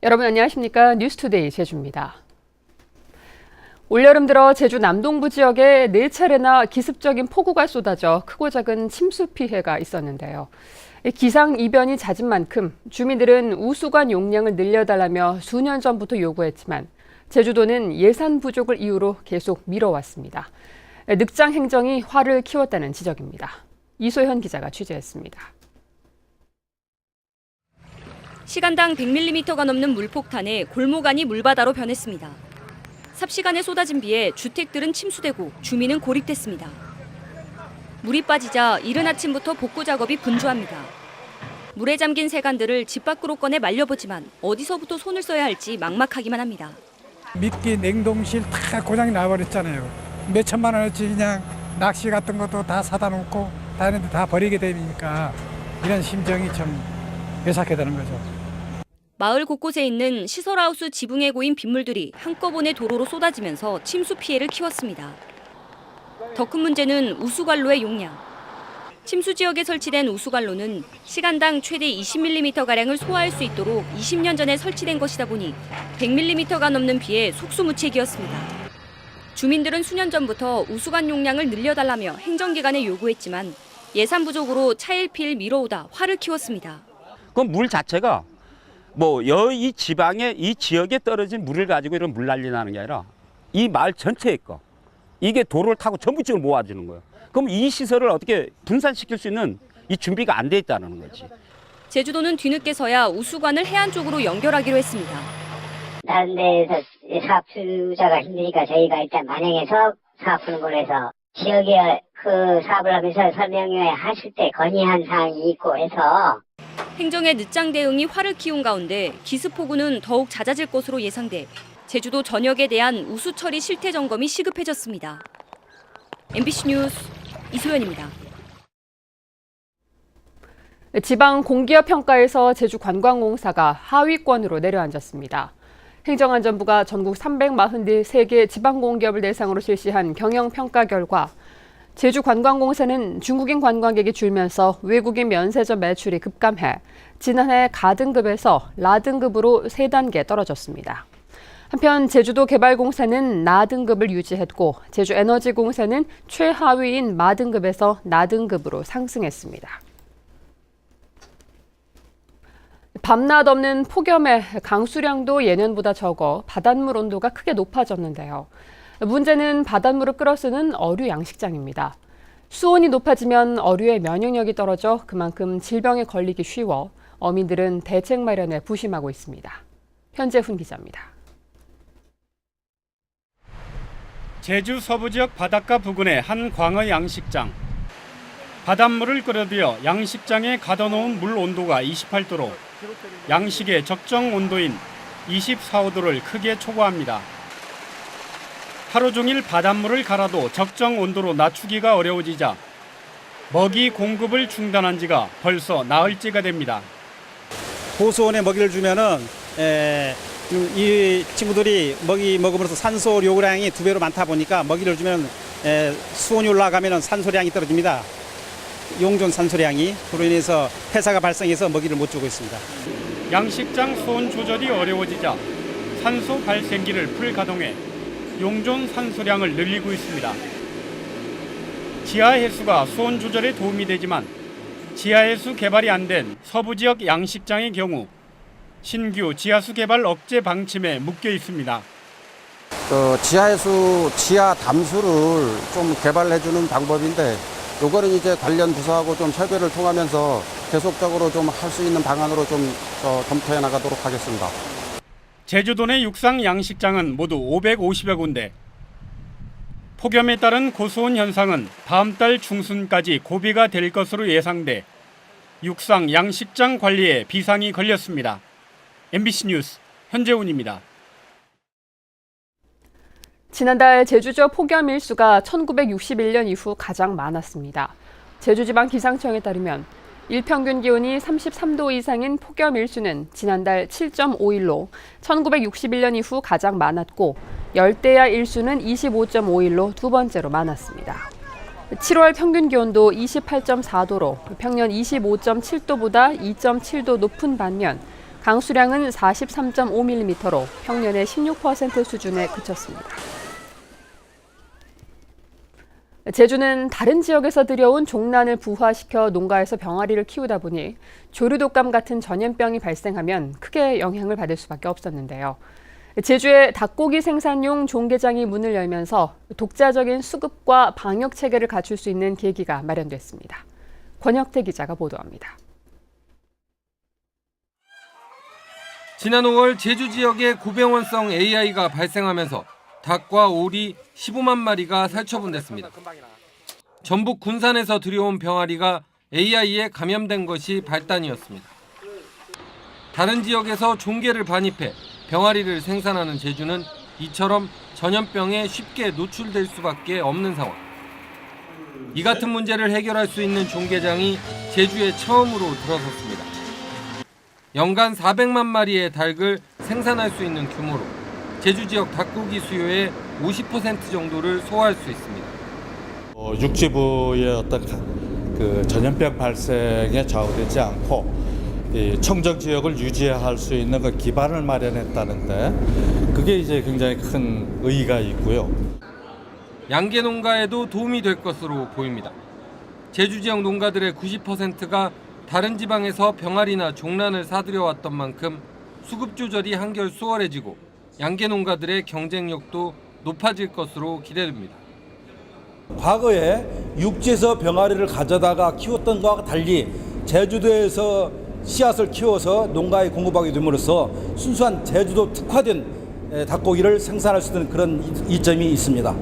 여러분 안녕하십니까? 뉴스투데이 제주입니다. 올여름 들어 제주 남동부 지역에 4차례나 기습적인 폭우가 쏟아져 크고 작은 침수 피해가 있었는데요. 기상이변이 잦은 만큼 주민들은 우수관 용량을 늘려달라며 수년 전부터 요구했지만 제주도는 예산 부족을 이유로 계속 미뤄왔습니다. 늑장 행정이 화를 키웠다는 지적입니다. 이소현 기자가 취재했습니다. 시간당 100mm가 넘는 물폭탄에 골목안이 물바다로 변했습니다. 삽시간에 쏟아진 비에 주택들은 침수되고 주민은 고립됐습니다. 물이 빠지자 이른 아침부터 복구 작업이 분주합니다. 물에 잠긴 세간들을 집 밖으로 꺼내 말려보지만 어디서부터 손을 써야 할지 막막하기만 합니다. 미끼, 냉동실 다 고장이 나버렸잖아요. 몇 천만 원어치 그냥 낚시 같은 것도 다 사다 놓고 다른 데 다 버리게 되니까 이런 심정이 참 외삭해 되는 거죠. 마을 곳곳에 있는 시설하우스 지붕에 고인 빗물들이 한꺼번에 도로로 쏟아지면서 침수 피해를 키웠습니다. 더 큰 문제는 우수관로의 용량. 침수 지역에 설치된 우수관로는 시간당 최대 20mm가량을 소화할 수 있도록 20년 전에 설치된 것이다 보니 100mm가 넘는 비에 속수무책이었습니다. 주민들은 수년 전부터 우수관 용량을 늘려달라며 행정기관에 요구했지만 예산 부족으로 차일피일 미뤄오다 화를 키웠습니다. 그 물 자체가 이 지방에 이 지역에 떨어진 물을 가지고 이런 물 난리 나는 게 아니라 이 마을 전체의 거 이게 도로를 타고 전부 지금 모아주는 거예요. 그럼 이 시설을 어떻게 분산시킬 수 있는 이 준비가 안 돼 있다는 거지. 제주도는 뒤늦게서야 우수관을 해안 쪽으로 연결하기로 했습니다. 다른 데에서 사업 투자가 힘드니까 저희가 일단 만행해서 사업 푸는 걸로 해서 지역에 그 사업을 하면서 설명회 하실 때 건의한 사항이 있고 해서 행정의 늦장 대응이 화를 키운 가운데 기습폭우는 더욱 잦아질 것으로 예상돼 제주도 전역에 대한 우수 처리 실태 점검이 시급해졌습니다. MBC 뉴스 이소연입니다. 지방 공기업 평가에서 제주관광공사가 하위권으로 내려앉았습니다. 행정안전부가 전국 343개 지방공기업을 대상으로 실시한 경영평가 결과 제주관광공사는 중국인 관광객이 줄면서 외국인 면세점 매출이 급감해 지난해 가등급에서 라등급으로 3단계 떨어졌습니다. 한편 제주도개발공사는 나등급을 유지했고 제주에너지공사는 최하위인 마등급에서 나등급으로 상승했습니다. 밤낮 없는 폭염에 강수량도 예년보다 적어 바닷물 온도가 크게 높아졌는데요. 문제는 바닷물을 끌어 쓰는 어류 양식장입니다. 수온이 높아지면 어류의 면역력이 떨어져 그만큼 질병에 걸리기 쉬워 어민들은 대책 마련에 부심하고 있습니다. 현재훈 기자입니다. 제주 서부 지역 바닷가 부근의 한 광어 양식장. 바닷물을 끌어들여 양식장에 가둬놓은 물 온도가 28도로 양식의 적정 온도인 24~25도를 크게 초과합니다. 하루 종일 바닷물을 갈아도 적정 온도로 낮추기가 어려워지자 먹이 공급을 중단한 지가 벌써 나흘째가 됩니다. 고수온에 먹이를 주면은 이 친구들이 먹이 먹음으로써 산소 요구량이 2배로 많다 보니까 먹이를 주면 수온이 올라가면 산소량이 떨어집니다. 용존 산소량이 그로 인해서 폐사가 발생해서 먹이를 못 주고 있습니다. 양식장 수온 조절이 어려워지자 산소 발생기를 풀가동해 용존 산소량을 늘리고 있습니다. 지하해수가 수온 조절에 도움이 되지만 지하해수 개발이 안 된 서부 지역 양식장의 경우 신규 지하수 개발 억제 방침에 묶여 있습니다. 지하해수 지하 담수를 좀 개발해주는 방법인데 요거는 이제 관련 부서하고 좀 협의를 통하면서 계속적으로 좀 할 수 있는 방안으로 좀 검토해 나가도록 하겠습니다. 제주도 내 육상 양식장은 모두 550여 군데. 폭염에 따른 고수온 현상은 다음 달 중순까지 고비가 될 것으로 예상돼 육상 양식장 관리에 비상이 걸렸습니다. MBC 뉴스 현재훈입니다. 지난달 제주도 폭염 일수가 1961년 이후 가장 많았습니다. 제주지방기상청에 따르면 일평균 기온이 33도 이상인 폭염 일수는 지난달 7.5일로 1961년 이후 가장 많았고 열대야 일수는 25.5일로 두 번째로 많았습니다. 7월 평균 기온도 28.4도로 평년 25.7도보다 2.7도 높은 반면 강수량은 43.5mm로 평년의 16% 수준에 그쳤습니다. 제주는 다른 지역에서 들여온 종란을 부화시켜 농가에서 병아리를 키우다 보니 조류독감 같은 전염병이 발생하면 크게 영향을 받을 수밖에 없었는데요. 제주의 닭고기 생산용 종개장이 문을 열면서 독자적인 수급과 방역 체계를 갖출 수 있는 계기가 마련됐습니다. 권혁태 기자가 보도합니다. 지난 5월 제주 지역에 고병원성 AI가 발생하면서 닭과 오리 15만 마리가 살처분됐습니다. 전북 군산에서 들여온 병아리가 AI에 감염된 것이 발단이었습니다. 다른 지역에서 종개를 반입해 병아리를 생산하는 제주는 이처럼 전염병에 쉽게 노출될 수밖에 없는 상황. 이 같은 문제를 해결할 수 있는 종개장이 제주에 처음으로 들어섰습니다. 연간 400만 마리의 닭을 생산할 수 있는 규모로 제주 지역 닭고기 수요의 50% 정도를 소화할 수 있습니다. 육지부의 어떤 그 전염병 발생에 좌우되지 않고 이 청정 지역을 유지할 수 있는 그 기반을 마련했다는데 그게 이제 굉장히 큰 의의가 있고요. 양계 농가에도 도움이 될 것으로 보입니다. 제주 지역 농가들의 90%가 다른 지방에서 병아리나 종란을 사들여왔던 만큼 수급 조절이 한결 수월해지고 양계 농가들의 경쟁력도 높아질 것으로 기대됩니다. 과거에 육지에서 병아리를 가져다가 키웠던 것과 달리 제주도에서 씨앗을 키워서 농가에 공급하게 됨으로써 순수한 제주도 특화된 닭고기를 생산할 수 있는 그런 이점이 있습니다.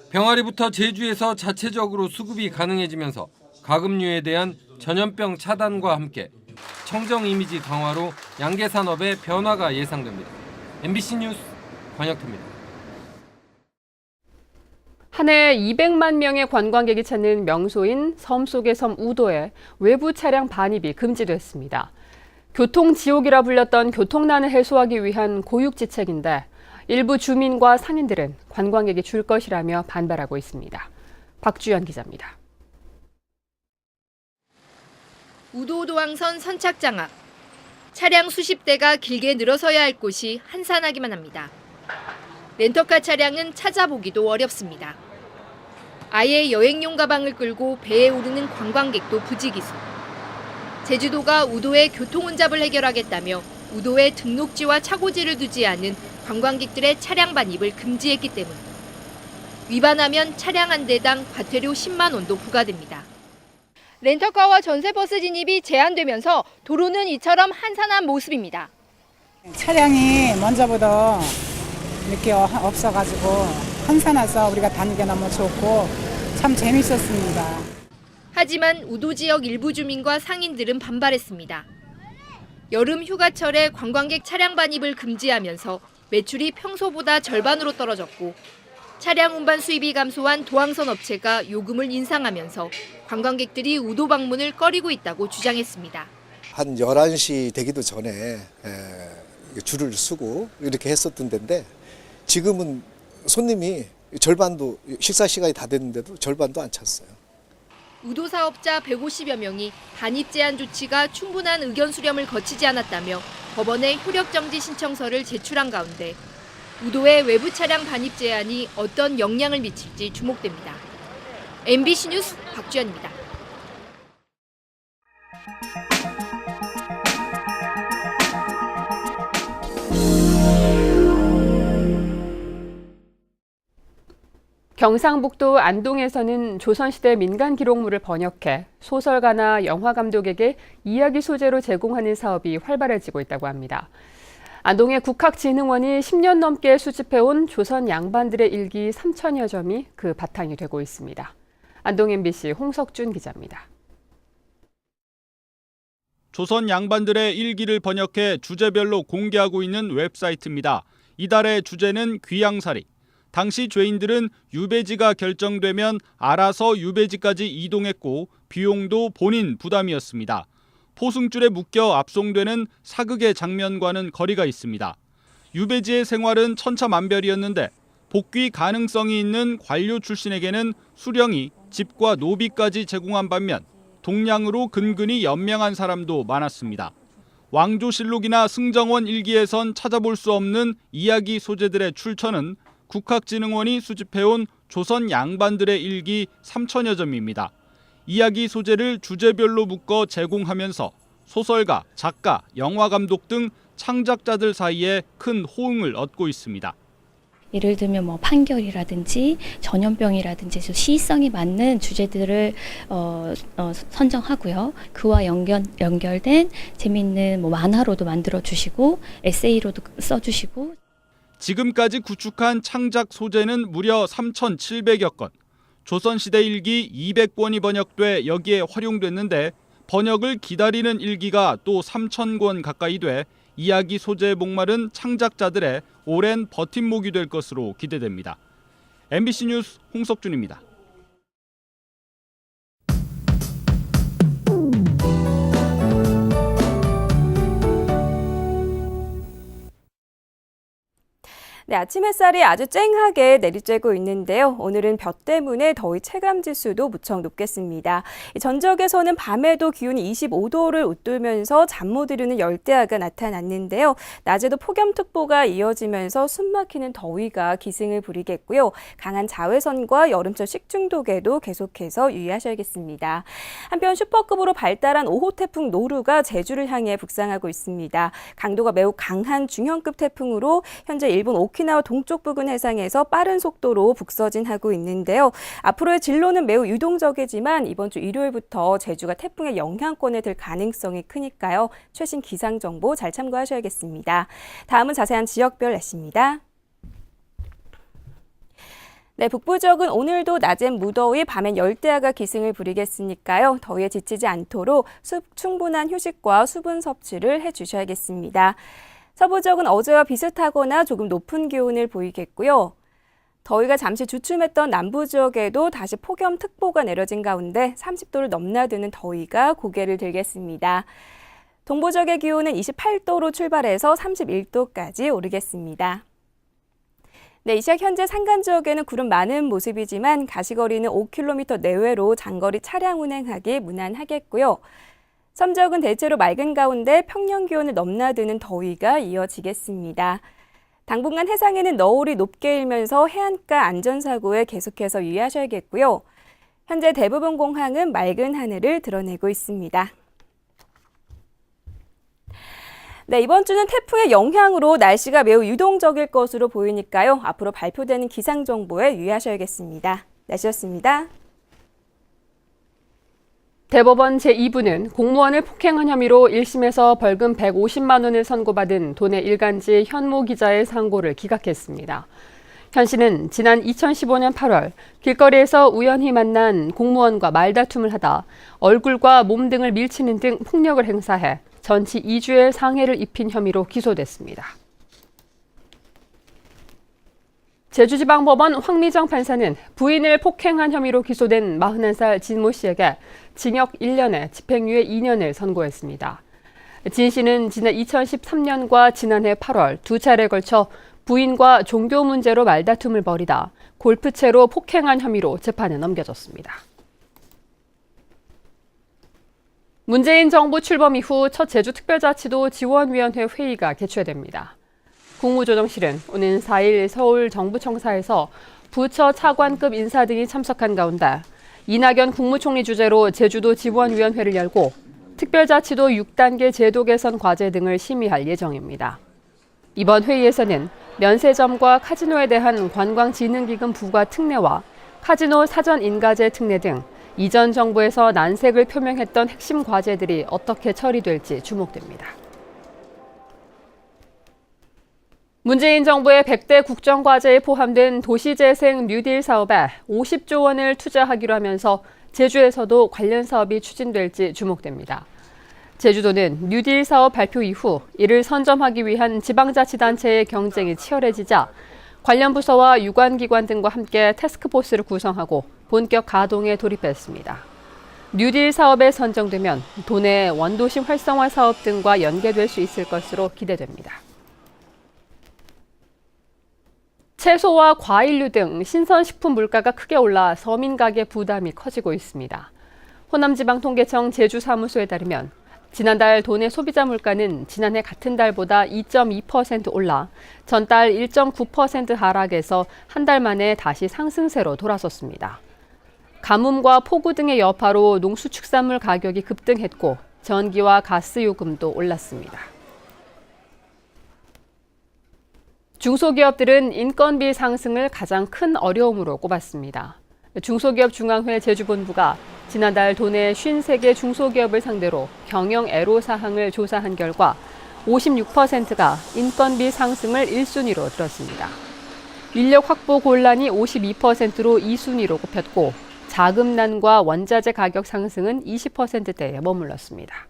병아리부터 제주에서 자체적으로 수급이 가능해지면서 가금류에 대한 전염병 차단과 함께 청정 이미지 강화로 양계 산업의 변화가 예상됩니다. MBC 뉴스 권혁태입니다. 한 해 200만 명의 관광객이 찾는 명소인 섬 속의 섬 우도에 외부 차량 반입이 금지됐습니다. 교통 지옥이라 불렸던 교통난을 해소하기 위한 고육지책인데 일부 주민과 상인들은 관광객이 줄 것이라며 반발하고 있습니다. 박주연 기자입니다. 우도도항선 선착장 앞. 차량 수십 대가 길게 늘어서야 할 곳이 한산하기만 합니다. 렌터카 차량은 찾아보기도 어렵습니다. 아예 여행용 가방을 끌고 배에 오르는 관광객도 부지기수. 제주도가 우도의 교통 혼잡을 해결하겠다며 우도에 등록지와 차고지를 두지 않은 관광객들의 차량 반입을 금지했기 때문. 위반하면 차량 한 대당 과태료 10만 원도 부과됩니다. 렌터카와 전세버스 진입이 제한되면서 도로는 이처럼 한산한 모습입니다. 차량이 먼저보다 이렇게 없어가지고 한산해서 우리가 다니기 너무 좋고 참 재밌었습니다. 하지만 우도 지역 일부 주민과 상인들은 반발했습니다. 여름 휴가철에 관광객 차량 반입을 금지하면서 매출이 평소보다 절반으로 떨어졌고 차량 운반 수입이 감소한 도항선 업체가 요금을 인상하면서 관광객들이 우도 방문을 꺼리고 있다고 주장했습니다. 한 11시 되기도 전에 줄을 서고 이렇게 했었던 데인데 지금은 손님이 절반도 식사 시간이 다 됐는데도 절반도 안 찼어요. 우도 사업자 150여 명이 반입 제한 조치가 충분한 의견 수렴을 거치지 않았다며 법원에 효력 정지 신청서를 제출한 가운데 우도의 외부 차량 반입 제한이 어떤 영향을 미칠지 주목됩니다. MBC 뉴스 박주연입니다. 경상북도 안동에서는 조선시대 민간 기록물을 번역해 소설가나 영화 감독에게 이야기 소재로 제공하는 사업이 활발해지고 있다고 합니다. 안동의 국학진흥원이 10년 넘게 수집해온 조선 양반들의 일기 3천여 점이 그 바탕이 되고 있습니다. 안동 MBC 홍석준 기자입니다. 조선 양반들의 일기를 번역해 주제별로 공개하고 있는 웹사이트입니다. 이달의 주제는 귀양살이. 당시 죄인들은 유배지가 결정되면 알아서 유배지까지 이동했고 비용도 본인 부담이었습니다. 포승줄에 묶여 압송되는 사극의 장면과는 거리가 있습니다. 유배지의 생활은 천차만별이었는데 복귀 가능성이 있는 관료 출신에게는 수령이 집과 노비까지 제공한 반면 동량으로 근근히 연명한 사람도 많았습니다. 왕조실록이나 승정원 일기에선 찾아볼 수 없는 이야기 소재들의 출처는 국학진흥원이 수집해온 조선 양반들의 일기 3천여 점입니다. 이야기 소재를 주제별로 묶어 제공하면서 소설가, 작가, 영화감독 등 창작자들 사이에 큰 호응을 얻고 있습니다. 예를 들면 판결이라든지 전염병이라든지 시의성이 맞는 주제들을 선정하고요. 그와 연결된 재미있는 만화로도 만들어 주시고 에세이로도 써주시고. 지금까지 구축한 창작 소재는 무려 3,700여 건. 조선시대 일기 200권이 번역돼 여기에 활용됐는데 번역을 기다리는 일기가 또 3,000권 가까이 돼 이야기 소재에 목마른 창작자들의 오랜 버팀목이 될 것으로 기대됩니다. MBC 뉴스 홍석준입니다. 네, 아침 햇살이 아주 쨍하게 내리쬐고 있는데요. 오늘은 볕 때문에 더위 체감지수도 무척 높겠습니다. 전적에서는 밤에도 기온이 25도를 웃돌면서 잠 못 이루는 열대야가 나타났는데요. 낮에도 폭염특보가 이어지면서 숨막히는 더위가 기승을 부리겠고요. 강한 자외선과 여름철 식중독에도 계속해서 유의하셔야겠습니다. 한편 슈퍼급으로 발달한 5호 태풍 노루가 제주를 향해 북상하고 있습니다. 강도가 매우 강한 중형급 태풍으로 현재 일본 오키나와 동쪽 부근 해상에서 빠른 속도로 북서진하고 있는데요. 앞으로의 진로는 매우 유동적이지만 이번 주 일요일부터 제주가 태풍의 영향권에 들 가능성이 크니까요. 최신 기상 정보 잘 참고하셔야겠습니다. 다음은 자세한 지역별 날씨입니다. 네, 북부 지역은 오늘도 낮엔 무더위, 밤엔 열대야가 기승을 부리겠으니까요. 더위에 지치지 않도록 충분한 휴식과 수분 섭취를 해주셔야겠습니다. 서부 지역은 어제와 비슷하거나 조금 높은 기온을 보이겠고요. 더위가 잠시 주춤했던 남부 지역에도 다시 폭염특보가 내려진 가운데 30도를 넘나드는 더위가 고개를 들겠습니다. 동부 지역의 기온은 28도로 출발해서 31도까지 오르겠습니다. 네, 이 시각 현재 산간 지역에는 구름 많은 모습이지만 가시거리는 5km 내외로 장거리 차량 운행하기 무난하겠고요. 섬 지역은 대체로 맑은 가운데 평년 기온을 넘나드는 더위가 이어지겠습니다. 당분간 해상에는 너울이 높게 일면서 해안가 안전사고에 계속해서 유의하셔야겠고요. 현재 대부분 공항은 맑은 하늘을 드러내고 있습니다. 네, 이번 주는 태풍의 영향으로 날씨가 매우 유동적일 것으로 보이니까요. 앞으로 발표되는 기상정보에 유의하셔야겠습니다. 날씨였습니다. 대법원 제2부는 공무원을 폭행한 혐의로 1심에서 벌금 150만 원을 선고받은 도내 일간지 현모 기자의 상고를 기각했습니다. 현 씨는 지난 2015년 8월 길거리에서 우연히 만난 공무원과 말다툼을 하다 얼굴과 몸 등을 밀치는 등 폭력을 행사해 전치 2주의 상해를 입힌 혐의로 기소됐습니다. 제주지방법원 황미정 판사는 부인을 폭행한 혐의로 기소된 41살 진모 씨에게 징역 1년에 집행유예 2년을 선고했습니다. 진 씨는 지난 2013년과 지난해 8월 두 차례에 걸쳐 부인과 종교 문제로 말다툼을 벌이다 골프채로 폭행한 혐의로 재판에 넘겨졌습니다. 문재인 정부 출범 이후 첫 제주특별자치도 지원위원회 회의가 개최됩니다. 국무조정실은 오는 4일 서울 정부청사에서 부처 차관급 인사 등이 참석한 가운데 이낙연 국무총리 주재로 제주도 지원위원회를 열고 특별자치도 6단계 제도 개선 과제 등을 심의할 예정입니다. 이번 회의에서는 면세점과 카지노에 대한 관광진흥기금 부과 특례와 카지노 사전 인가제 특례 등 이전 정부에서 난색을 표명했던 핵심 과제들이 어떻게 처리될지 주목됩니다. 문재인 정부의 100대 국정과제에 포함된 도시재생 뉴딜 사업에 50조 원을 투자하기로 하면서 제주에서도 관련 사업이 추진될지 주목됩니다. 제주도는 뉴딜 사업 발표 이후 이를 선점하기 위한 지방자치단체의 경쟁이 치열해지자 관련 부서와 유관기관 등과 함께 태스크포스를 구성하고 본격 가동에 돌입했습니다. 뉴딜 사업에 선정되면 도내 원도심 활성화 사업 등과 연계될 수 있을 것으로 기대됩니다. 채소와 과일류 등 신선식품 물가가 크게 올라 서민 가게 부담이 커지고 있습니다. 호남지방통계청 제주사무소에 따르면 지난달 도내 소비자 물가는 지난해 같은 달보다 2.2% 올라 전달 1.9% 하락해서 한 달 만에 다시 상승세로 돌아섰습니다. 가뭄과 폭우 등의 여파로 농수축산물 가격이 급등했고 전기와 가스 요금도 올랐습니다. 중소기업들은 인건비 상승을 가장 큰 어려움으로 꼽았습니다. 중소기업 중앙회 제주본부가 지난달 도내 53개 중소기업을 상대로 경영 애로사항을 조사한 결과 56%가 인건비 상승을 1순위로 들었습니다. 인력 확보 곤란이 52%로 2순위로 꼽혔고 자금난과 원자재 가격 상승은 20%대에 머물렀습니다.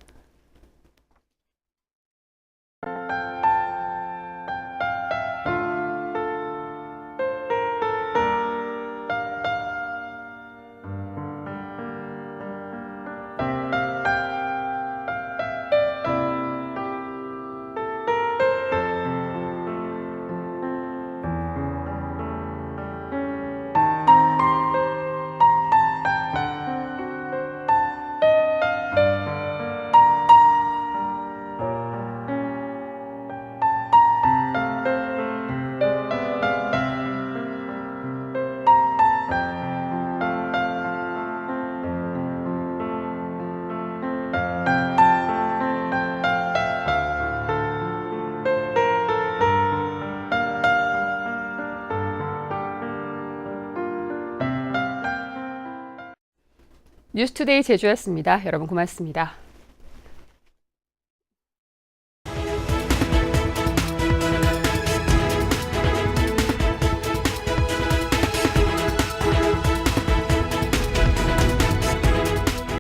뉴스투데이 제주였습니다. 여러분 고맙습니다.